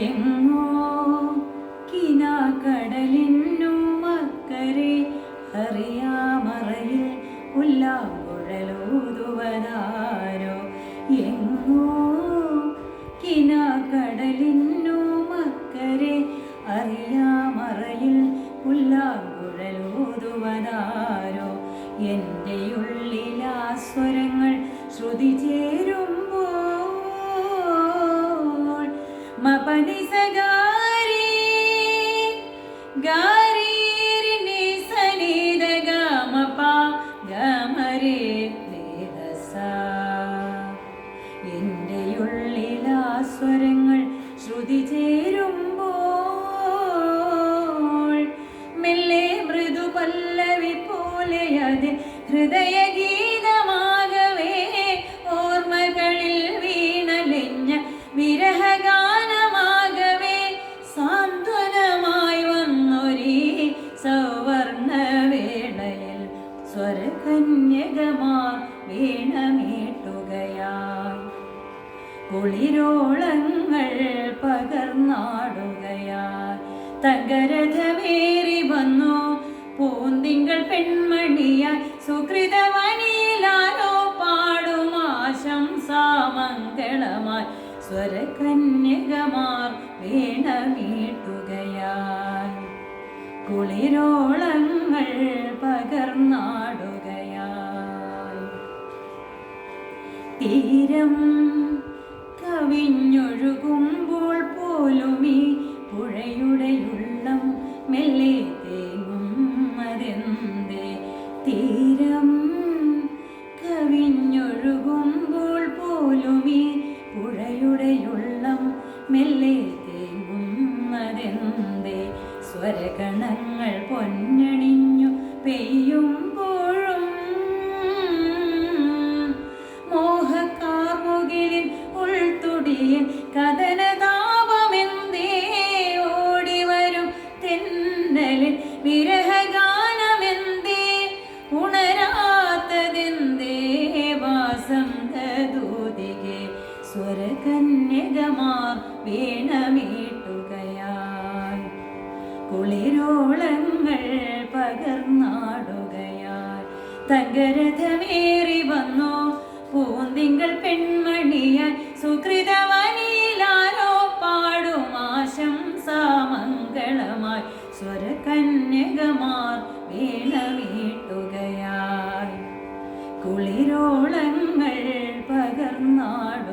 എങ്ങോ കിനാക്കടലിന്നു മക്കരെ അറിയാമറയിൽ ഉല്ലാങ്കുഴലൂതുവതാരോ. എങ്ങോ കിനാക്കടലിന്നു മക്കരെ അറിയാമറയിൽ ഉല്ലാങ്കുഴലൂതുവതാരോ. എൻ്റെ ഉള്ളിലാ സ്വരങ്ങൾ ശ്രുതി ചേരുമ്പോൾ മപനിസഗാരി ഗാരി രി സനിധ ഗമപ ഗമരേ വേദസ. എൻ്റെ ഉള്ളിലാ സ്വരങ്ങൾ ശ്രുതി ചേരുമ്പോൾ മെല്ലെ മൃദു പല്ലവി പോലെ അത് ഹൃദയഗീതമാകവേ ഓർമ്മകളിൽ വീണലിഞ്ഞ വിരഹഗാനമാകവേ സാന്ത്വനമായി വന്നൊരീ സൗവർണവേളയിൽ സ്വരകന്യകമാർ വീണമീട്ടുകയായി കുളിരോളങ്ങൾ പകർന്നാടുകയായി തങ്കരഥമേറി വന്നു പൂന്തിങ്കൾ പെൺമണിയായി സുഹൃതവനിയിലാരോ പാടും ആശംസാമംഗളമായി സ്വരകന്യകമാർ വീണമീട്ടുകയായി കുളിരോളങ്ങൾ പകർന്നാടുകയായി. തീരം കവിഞ്ഞൊഴുകുമ്പോൾ പോലുമീ പുഴയുടെ ഉള്ളം മെല്ലെ തേങ്ങുന്നതെന്തേ. തീരം കവിഞ്ഞൊഴുകുമ്പോൾ പോലുമീ പുഴയുടെ ഉള്ളം മെല്ലെ തേങ്ങുന്നതെന്തേ. സ്വരഗണങ്ങൾ പൊന്നണിഞ്ഞു പെയ്യുമ്പോഴും മോഹക്കാർമുകിലിൻ ഉൾത്തുടിയിൽ കഥനതാപമെന്തേ. ഓടിവരും തെന്നലിൻ വിരഹഗാനമെന്തേ. ഉണരാത്തതെന്തേ വാസന്തദൂതികെ സ്വരകന്യകമാർ വീണമീട്ടുകയായി കുളിരോളങ്ങൾ പകർന്നാടുകയായി തങ്കരഥമേറി വന്നു പൂന്തിങ്കൾ പെൺമണിയായി സുഹൃതവനിയിലാരോ പാടും ആശംസാമംഗളമായി സ്വരകന്യകമാർ വീണമീട്ടുകയായി കുളിരോളങ്ങൾ പകർന്നാടുകയായി.